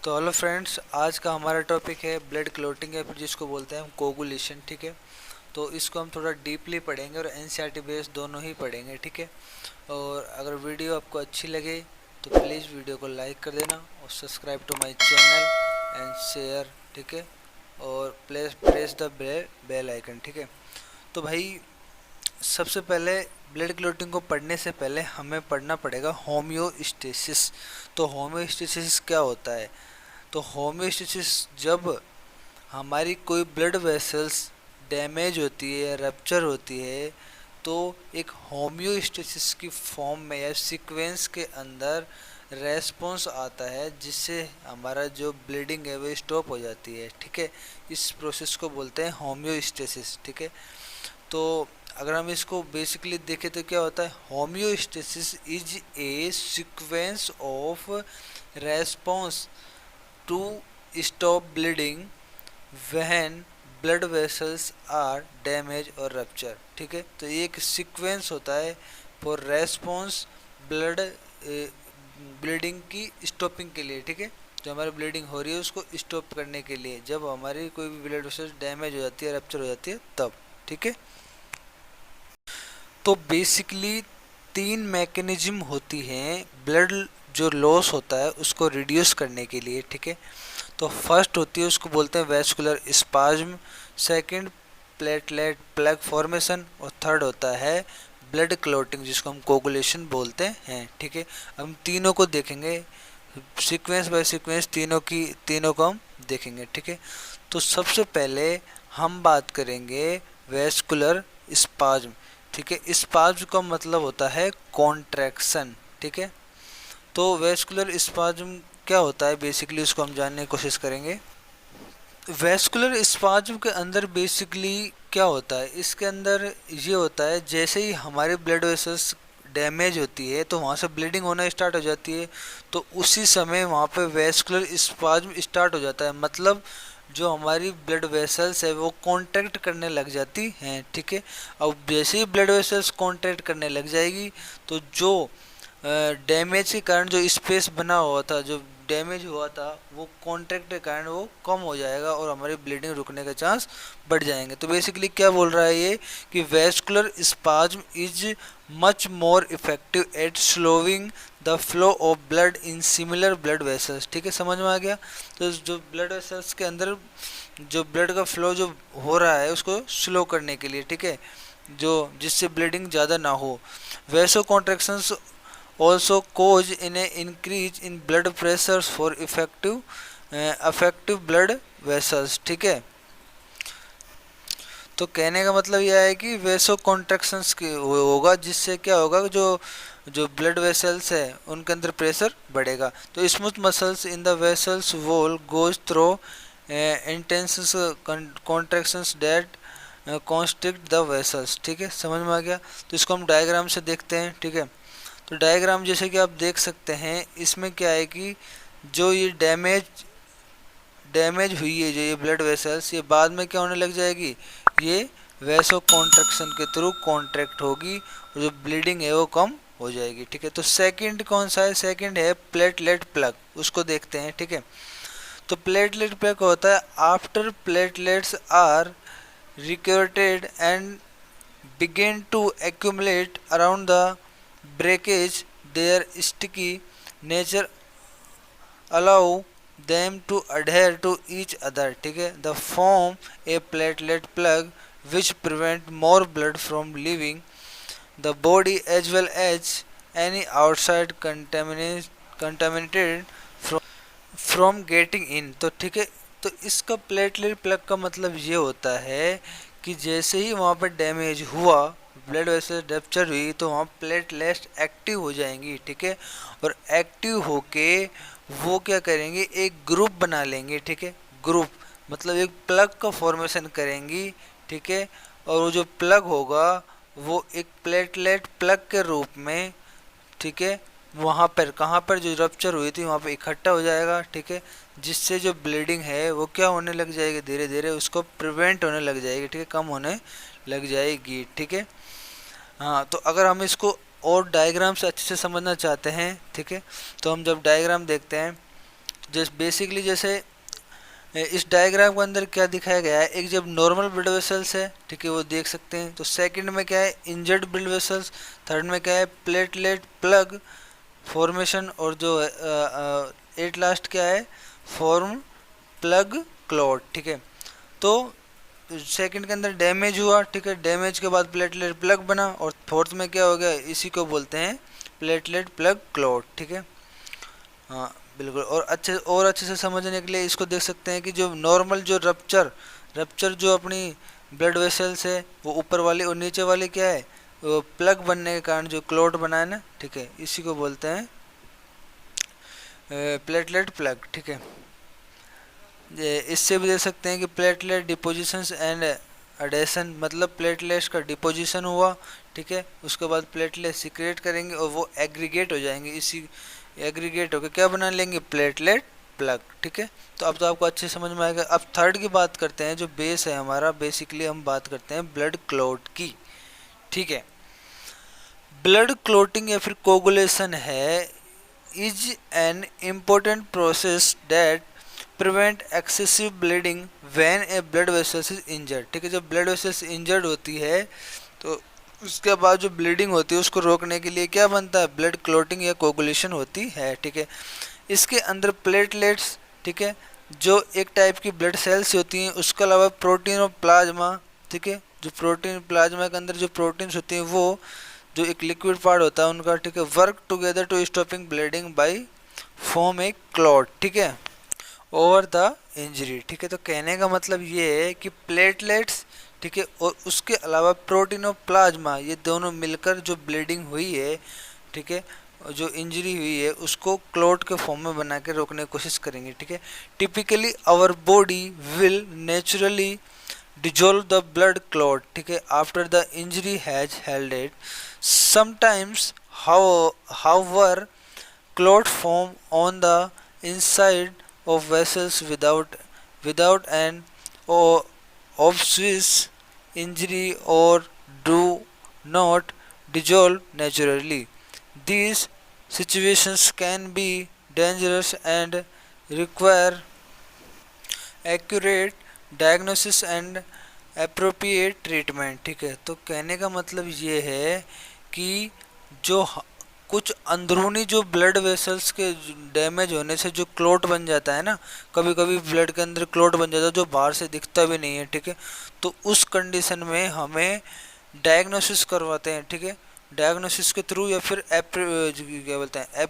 तो hello friends, आज का हमारा टॉपिक है ब्लड क्लॉटिंग या फिर जिसको बोलते हैं हम कोगुलेशन। ठीक है, तो इसको हम थोड़ा डीपली पढ़ेंगे और एनसीईआरटी बेस्ड दोनों ही पढ़ेंगे। ठीक है, और अगर वीडियो आपको अच्छी लगे तो प्लीज़ वीडियो को लाइक कर देना और subscribe to my channel and share. ठीक है, और प्रेस द बेल आइकन। ठीक है, तो भाई सबसे पहले ब्लड क्लॉटिंग को पढ़ने से पहले हमें पढ़ना पड़ेगा होम्योस्टेसिस। तो होम्योस्टेसिस क्या होता है? तो होम्योस्टेसिस जब हमारी कोई ब्लड वेसल्स डैमेज होती है या रप्चर होती है तो एक होम्योस्टेसिस की फॉर्म में या सीक्वेंस के अंदर रेस्पॉन्स आता है जिससे हमारा जो ब्लीडिंग है वो स्टॉप हो जाती है। ठीक है, इस प्रोसेस को बोलते हैं होम्योस्टेसिस। ठीक है, तो अगर हम इसको बेसिकली देखें तो क्या होता है? Homeostasis is a sequence of response to stop bleeding when blood vessels are damage और रप्चर। ठीक है, तो ये एक सीक्वेंस होता है फॉर रेस्पॉन्स ब्लड ब्लीडिंग की स्टॉपिंग के लिए। ठीक है, जो हमारी ब्लीडिंग हो रही है उसको स्टॉप करने के लिए, जब हमारी कोई भी ब्लड वेसल्स डैमेज हो जाती है, रप्चर हो जाती है, तब। ठीक है, तो बेसिकली तीन मैकेनिज्म होती हैं ब्लड जो लॉस होता है उसको रिड्यूस करने के लिए। ठीक है, तो फर्स्ट होती है उसको बोलते हैं vascular spasm, second platelet plug formation और थर्ड होता है ब्लड क्लॉटिंग जिसको हम कोगुलेशन बोलते हैं। ठीक है, हम तीनों को देखेंगे सीक्वेंस बाय सीक्वेंस, तीनों को हम देखेंगे। ठीक है, तो सबसे पहले हम बात करेंगे वैस्कुलर स्पाज्म। ठीक है, स्पाज्म का मतलब होता है कॉन्ट्रैक्शन। ठीक है, तो वैस्कुलर स्पाज्म क्या होता है बेसिकली उसको हम जानने की कोशिश करेंगे। वैस्कुलर स्पाज्म के अंदर बेसिकली क्या होता है? इसके अंदर ये होता है जैसे ही हमारे ब्लड वेसल्स डैमेज होती है तो वहाँ से ब्लीडिंग होना स्टार्ट हो जाती है, तो उसी समय वहाँ पे वैस्कुलर स्पाज्म स्टार्ट हो जाता है। मतलब जो हमारी ब्लड वेसल्स है वो कॉन्ट्रैक्ट करने लग जाती हैं। ठीक है, अब जैसे ही ब्लड वेसल्स कॉन्ट्रैक्ट करने लग जाएगी तो जो डैमेज के कारण जो स्पेस बना हुआ था, जो डैमेज हुआ था, वो कॉन्ट्रैक्ट के कारण वो कम हो जाएगा और हमारी ब्लीडिंग रुकने के चांस बढ़ जाएंगे। तो बेसिकली क्या बोल रहा है ये कि vascular spasm is much more effective eight slowing the flow of blood in similar blood vessels. ठीक है, समझ में आ गया? तो जो ब्लड वेसल्स के अंदर जो ब्लड का फ्लो जो हो रहा है उसको स्लो करने के लिए, ठीक है, जो जिससे ब्लीडिंग ज़्यादा ना हो। Vaso contractions also cause in a increase in blood pressures for effective blood vessels। ठीक है, तो कहने का मतलब यह है कि वैसो कॉन्ट्रैक्शंस होगा जिससे क्या होगा, जो जो ब्लड वेसल्स है उनके अंदर प्रेशर बढ़ेगा। तो smooth muscles in the vessels wall goes through intense contractions that constrict the vessels. ठीक है, समझ में आ गया? तो इसको हम डायग्राम से देखते हैं। ठीक है, तो डायग्राम जैसे कि आप देख सकते हैं, इसमें क्या है कि जो ये डैमेज हुई है जो ये ब्लड वेसल्स, ये बाद में क्या होने लग जाएगी, ये वैसो कॉन्ट्रैक्शन के थ्रू कॉन्ट्रैक्ट होगी और जो ब्लीडिंग है वो कम हो जाएगी। ठीक है, तो सेकंड कौन सा है? सेकंड है प्लेटलेट प्लग, उसको देखते हैं। ठीक है, तो प्लेटलेट प्लग होता है after platelets are recruited and begin to accumulate around the breakage, their sticky nature allow them to adhere to each other। ठीक है, the form a platelet plug which prevent more blood from leaving the body as well as any outside contaminated from getting in। तो ठीक है, तो इसका platelet plug का मतलब ये होता है कि जैसे ही वहाँ पर डैमेज हुआ, ब्लड वेसल रप्चर हुई, तो वहाँ प्लेटलेट्स एक्टिव हो जाएंगी। ठीक है, और एक्टिव होके वो क्या करेंगे, एक ग्रुप बना लेंगे। ठीक है, ग्रुप मतलब एक प्लग का फॉर्मेशन करेंगी। ठीक है, और वो जो प्लग होगा वो एक प्लेटलेट प्लग के रूप में, ठीक है, वहाँ पर कहाँ पर जो रप्चर हुई थी वहाँ पर इकट्ठा हो जाएगा। ठीक है, जिससे जो ब्लीडिंग है वो क्या होने लग जाएगी, धीरे धीरे उसको प्रिवेंट होने लग जाएगी। ठीक है, कम होने लग जाएगी। ठीक है, हाँ, तो अगर हम इसको और डायग्राम से अच्छे से समझना चाहते हैं, ठीक है, तो हम जब डायग्राम देखते हैं जैसे बेसिकली जैसे इस डायग्राम के अंदर क्या दिखाया गया है, एक जब नॉर्मल ब्लड वेसल्स है, ठीक है, वो देख सकते हैं। तो सेकंड में क्या है, इंजर्ड ब्लड वेसल्स। थर्ड में क्या है, प्लेटलेट प्लग फॉर्मेशन। और जो एट लास्ट क्या है, फॉर्म प्लग क्लॉट, ठीक है। तो सेकंड के अंदर डैमेज हुआ, ठीक है, डैमेज के बाद प्लेटलेट प्लग बना। और फोर्थ में क्या हो गया, इसी को बोलते हैं प्लेटलेट प्लग क्लॉट, ठीक है। हाँ बिल्कुल। और अच्छे से समझने के लिए इसको देख सकते हैं कि जो नॉर्मल जो रप्चर रप्चर जो अपनी ब्लड वेसल्स है, वो ऊपर वाली और नीचे वाली क्या है, वो प्लग बनने के कारण जो क्लॉट बना है ना, ठीक है, इसी को बोलते हैं प्लेटलेट प्लग, ठीक है। इससे भी देख सकते हैं कि प्लेटलेट डिपोजिशंस एंड अडेशन, मतलब प्लेटलेट्स का डिपोजिशन हुआ, ठीक है, उसके बाद प्लेटलेट सिक्रेट करेंगे और वो एग्रीगेट हो जाएंगे। इसी एग्रीगेट होकर क्या बना लेंगे, प्लेटलेट प्लग, ठीक है। तो अब तो आपको अच्छे समझ में आएगा। अब थर्ड की बात करते हैं, जो बेस है हमारा, बेसिकली हम बात करते हैं ब्लड क्लॉट की, ठीक है। ब्लड क्लॉटिंग या फिर कोगुलेशन है is an important process that prevent excessive bleeding when A blood vessels is injured, ठीक है। जब ब्लड वेसल्स इंजर्ड होती है तो उसके बाद जो ब्लीडिंग होती है उसको रोकने के लिए क्या बनता है, ब्लड क्लॉटिंग या कोगुलेशन होती है, ठीक है। इसके अंदर प्लेटलेट्स, ठीक है, जो एक टाइप की ब्लड सेल्स होती हैं, उसके अलावा प्रोटीन और प्लाज्मा, ठीक है, जो प्रोटीन प्लाज्मा के अंदर जो प्रोटीन्स होती हैं, वो जो एक लिक्विड पार्ट होता है उनका, ठीक है, work together to stopping bleeding by form a clot, ठीक है, ओवर द इंजरी, ठीक है। तो कहने का मतलब ये है कि प्लेटलेट्स, ठीक है, और उसके अलावा प्रोटीन और प्लाज्मा, ये दोनों मिलकर जो ब्लीडिंग हुई है, ठीक है, जो इंजरी हुई है उसको क्लॉट के फॉर्म में बना के रोकने की कोशिश करेंगे, ठीक है। Typically our body will naturally dissolve the blood clot, ठीक है, after the injury has held it. Sometimes however clot form on the inside of vessels without an obvious injury or do not dissolve naturally. These situations can be dangerous and require accurate diagnosis and appropriate treatment, ठीक है। तो कहने का मतलब ये है कि जो कुछ अंदरूनी जो ब्लड वेसल्स के डैमेज होने से जो क्लॉट बन जाता है ना, कभी कभी ब्लड के अंदर क्लॉट बन जाता है जो बाहर से दिखता भी नहीं है, ठीक है। तो उस कंडीशन में हमें डायग्नोसिस करवाते हैं, ठीक है, डायग्नोसिस के थ्रू या फिर क्या बोलते हैं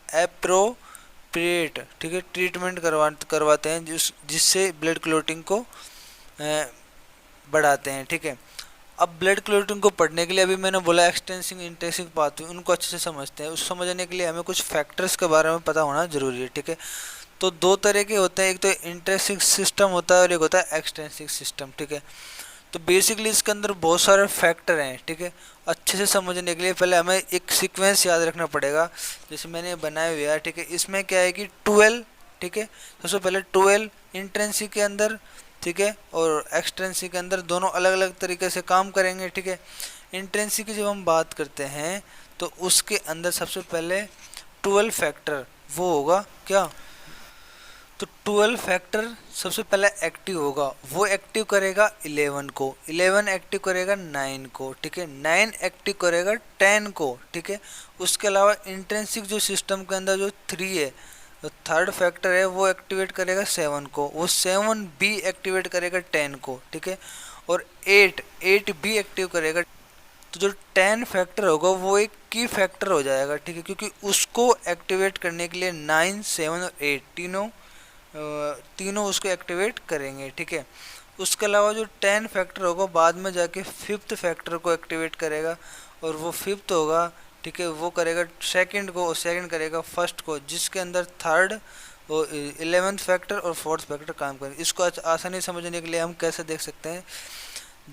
एप्रोप्रिएट, ठीक है, ट्रीटमेंट करवाते हैं जिससे ब्लड क्लॉटिंग को बढ़ाते हैं, ठीक है। अब ब्लड क्लॉटिंग को पढ़ने के लिए अभी मैंने बोला एक्सटेंसिव इंटेंसिव पाथवे, उनको अच्छे से समझते हैं। उस समझने के लिए हमें कुछ फैक्टर्स के बारे में पता होना जरूरी है, ठीक है। तो दो तरह के होते हैं, एक तो इंटेंसिव सिस्टम होता है और एक होता है एक्सटेंसिव सिस्टम, ठीक है। तो बेसिकली इसके अंदर बहुत सारे फैक्टर हैं, ठीक है। अच्छे से समझने के लिए पहले हमें एक सीक्वेंस याद रखना पड़ेगा, जैसे मैंने बनाया हुआ है, ठीक है। इसमें क्या है कि 12, ठीक है, सबसे पहले 12 इंट्रेंसी के अंदर, ठीक है, और एक्सट्रेंसी के अंदर दोनों अलग अलग तरीके से काम करेंगे, ठीक है। इंट्रेंसी की जब हम बात करते हैं तो उसके अंदर सबसे पहले 12 फैक्टर वो होगा क्या, तो 12 फैक्टर सबसे पहले एक्टिव होगा, वो एक्टिव करेगा 11 को, 11 एक्टिव करेगा 9 को, ठीक है, 9 एक्टिव करेगा 10 को, ठीक है। उसके अलावा इंट्रेंसिक जो सिस्टम के अंदर जो 3 है, तो थर्ड फैक्टर है, वो एक्टिवेट करेगा 7 को, वो 7 भी एक्टिवेट करेगा 10 को, ठीक है। और 8 भी एक्टिव करेगा। तो जो 10 फैक्टर होगा वो एक की फैक्टर हो जाएगा, ठीक है, क्योंकि उसको एक्टिवेट करने के लिए 9, 7 और 8 तीनों उसको एक्टिवेट करेंगे, ठीक है। उसके अलावा जो 10 फैक्टर होगा बाद में जाके 5th फैक्टर को एक्टिवेट करेगा, और वो 5th होगा, ठीक है, वो करेगा सेकंड को, और सेकंड करेगा फर्स्ट को, जिसके अंदर थर्ड और 11th फैक्टर और 4th फैक्टर काम करेंगे। इसको आसानी समझने के लिए हम कैसे देख सकते हैं,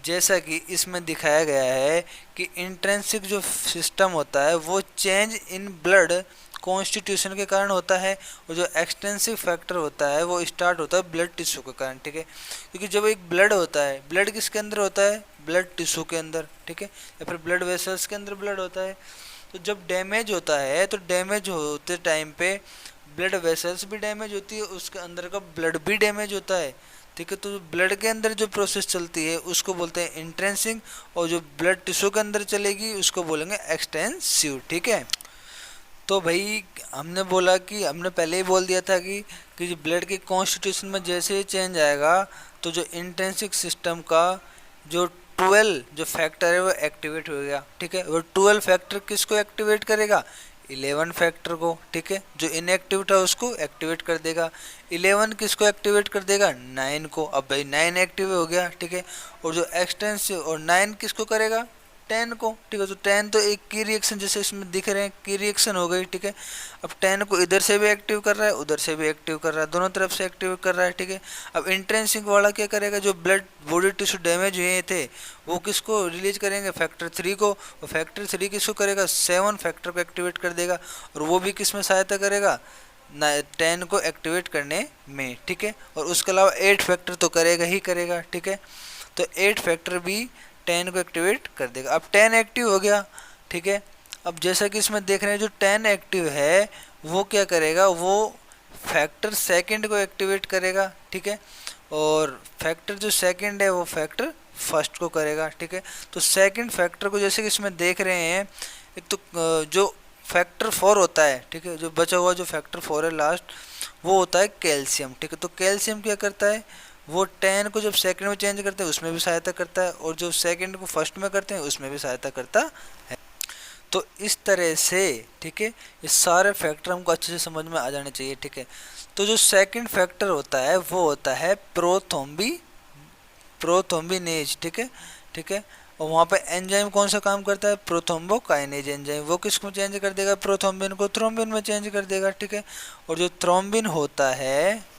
जैसा कि इसमें दिखाया गया है कि इंट्रेंसिक जो सिस्टम होता है वो चेंज इन ब्लड कॉन्स्टिट्यूशन के कारण होता है, और जो एक्सटेंसिव फैक्टर होता है वो स्टार्ट होता है ब्लड टिश्यू के कारण, ठीक है। क्योंकि जब एक ब्लड होता है, ब्लड किसके अंदर होता है, ब्लड टिश्यू के अंदर, ठीक है, या फिर ब्लड वेसल्स के अंदर ब्लड होता है। तो जब डैमेज होता है तो डैमेज होते टाइम पे ब्लड वेसल्स भी डैमेज होती है, उसके अंदर का ब्लड भी डैमेज होता है, ठीक है। तो ब्लड के अंदर जो प्रोसेस चलती है उसको बोलते हैं इंट्रेंसिक, और जो ब्लड टिश्यू के अंदर चलेगी उसको बोलेंगे एक्सटेंसिव, ठीक है। तो भाई हमने बोला कि हमने पहले ही बोल दिया था कि जो ब्लड के कॉन्स्टिट्यूशन में जैसे ही चेंज आएगा तो जो इंट्रिंसिक सिस्टम का जो 12 जो फैक्टर है वो एक्टिवेट हो गया, ठीक है। वो 12 फैक्टर किसको एक्टिवेट करेगा? 11 फैक्टर को, ठीक है। जो इनएक्टिव था उसको एक्टिवेट कर देगा। 11 किसको एक्टिवेट कर देगा? 9 को। अब भाई 9 एक्टिव हो गया, ठीक है। और जो एक्सटेंसिव और 9 किसको करेगा? 10 को, ठीक है। तो 10 तो एक की रिएक्शन जैसे इसमें दिख रहे हैं, की रिएक्शन हो गई, ठीक है। अब 10 को इधर से भी एक्टिव कर रहा है, उधर से भी एक्टिव कर रहा है, दोनों तरफ से एक्टिव कर रहा है, ठीक है। अब इंट्रेंसिक वाला क्या करेगा? जो ब्लड बॉडी टिश्यू डैमेज हुए थे वो किसको रिलीज करेंगे? फैक्टर 3 को। और फैक्टर 3 किसको करेगा? 7 फैक्टर को एक्टिवेट कर देगा, और वो भी किस में सहायता करेगा? 10 को एक्टिवेट करने में, ठीक है। और उसके अलावा 8 फैक्टर तो करेगा ही करेगा, ठीक है। तो 8 फैक्टर भी 10 को एक्टिवेट कर देगा। अब 10 एक्टिव हो गया, ठीक है। अब जैसा कि इसमें देख रहे हैं जो 10 एक्टिव है वो क्या करेगा? वो फैक्टर सेकंड को एक्टिवेट करेगा, ठीक है। और फैक्टर जो सेकंड है वो फैक्टर फर्स्ट को करेगा, ठीक है। तो सेकंड फैक्टर को जैसे कि इसमें देख रहे हैं, एक तो जो फैक्टर 4 होता है, ठीक है, जो बचा हुआ जो फैक्टर 4 है लास्ट, वो होता है कैल्शियम, ठीक है। तो कैल्शियम क्या करता है? वो 10 को जब सेकंड में चेंज करते हैं उसमें भी सहायता करता है, और जो सेकंड को फर्स्ट में करते हैं उसमें भी सहायता करता है। तो इस तरह से, ठीक है, ये सारे फैक्टर हमको अच्छे से समझ में आ जाने चाहिए, ठीक है। तो जो सेकंड फैक्टर होता है वो होता है प्रोथ्रोम्बिनेज, ठीक है, ठीक है। और वहाँ पे एंजाइम कौन सा काम करता है? प्रोथ्रोम्बोकाइनेज एंजाइम। वो किसको चेंज कर देगा? प्रोथ्रोम्बिन को थ्रोम्बिन में चेंज कर देगा, ठीक है। और जो थ्रोम्बिन होता है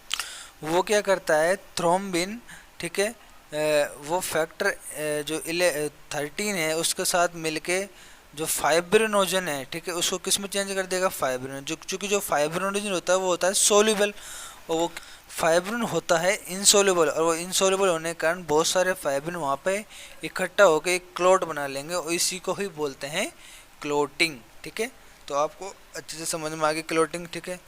वो क्या करता है? थ्रोम्बिन, ठीक है, वो फैक्टर जो 13 है उसके साथ मिलके जो फाइब्रिनोजन है, ठीक है, उसको किस में चेंज कर देगा? फाइब्रिन। जो चूंकि जो फाइब्रिनोजन होता है वो होता है सोल्यूबल, और वो फाइब्रिन होता है इनसोल्यूबल, और वो इनसोल्यूबल होने के कारण बहुत सारे फाइब्रिन वहाँ पे इकट्ठा होकर एक क्लोट बना लेंगे, और इसी को ही बोलते हैं क्लोटिंग, ठीक है। तो आपको अच्छे से समझ में आ गई क्लोटिंग, ठीक है।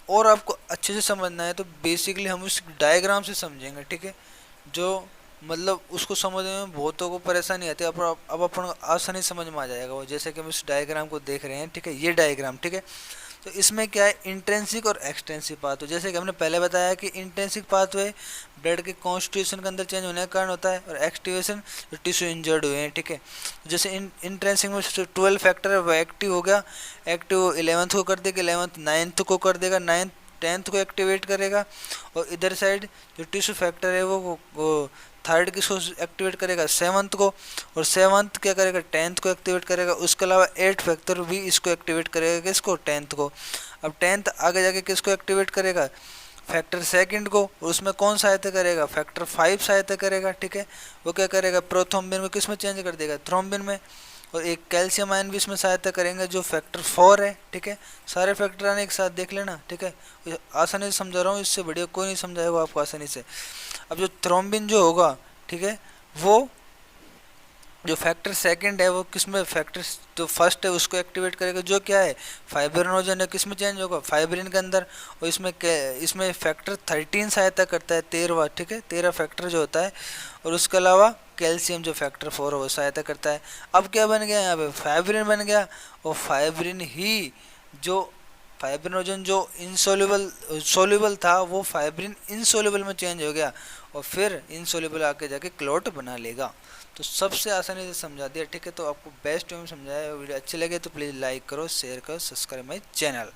और आपको अच्छे से समझना है तो बेसिकली हम उस डायग्राम से समझेंगे, ठीक है। जो मतलब उसको समझने में बहुतों को परेशानी आती है, अब अपन आसानी समझ में आ जाएगा वो, जैसे कि हम इस डायग्राम को देख रहे हैं, ठीक है, ये डायग्राम, ठीक है। तो इसमें क्या है? इंट्रेंसिक और एक्सटेंसिव पाथवे। जैसे कि हमने पहले बताया कि इंट्रेंसिक पाथवे ब्लड के कॉन्स्टिट्यूशन के अंदर चेंज होने के कारण होता है, और एक्टिवेशन जो टिश्यू इंजर्ड हुए हैं, ठीक है। जैसे इंट्रेंसिक में 12 फैक्टर है वो एक्टिव हो गया, एक्टिव 11th को कर देगा, 11th 9th को कर देगा, 9th 10th को एक्टिवेट करेगा। और इधर साइड जो टिश्यू फैक्टर है वो थर्ड किसको एक्टिवेट करेगा? 7th को। और 7th क्या करेगा? 10th को एक्टिवेट करेगा। उसके अलावा 8 फैक्टर भी इसको एक्टिवेट करेगा, किसको? 10th को। अब 10th आगे जाके किसको एक्टिवेट करेगा? फैक्टर सेकंड को। उसमें कौन सहायता करेगा? फैक्टर 5 सहायता करेगा, ठीक है। वो क्या करेगा? प्रोथ्रोम्बिन में किस में चेंज कर देगा? थ्रोम्बिन में। और एक कैल्शियम आयन भी इसमें सहायता करेंगे जो फैक्टर 4 है, ठीक है। सारे फैक्टर आने एक साथ देख लेना, ठीक है। आसानी से समझा रहा हूँ, इससे बढ़िया कोई नहीं समझाएगा आपको आसानी से। अब जो थ्रोम्बिन जो होगा, ठीक है, वो जो फैक्टर सेकंड है वो किसमें? फैक्टर जो फर्स्ट है उसको एक्टिवेट करेगा, जो क्या है? फाइब्रिनोजन है। किसमें चेंज होगा? फाइब्रिन के अंदर। और इसमें फैक्टर 13 सहायता करता है, 13वां, ठीक है, 13 फैक्टर जो होता है। और उसके अलावा कैल्शियम जो फैक्टर 4 है वो सहायता करता है। अब क्या बन गया यहाँ पे? फाइब्रिन बन गया। और फाइब्रिन ही जो फाइब्रिनोजन जो सोल्यूबल था वो फाइब्रिन इनसोल्यूबल में चेंज हो गया, और फिर इनसोल्यूबल आके जाके क्लोट बना लेगा। तो सबसे आसानी से समझा दिया, ठीक है। तो आपको बेस्ट वे में समझाया। वीडियो अच्छी लगे तो प्लीज़ लाइक करो, शेयर करो, सब्सक्राइब माई चैनल।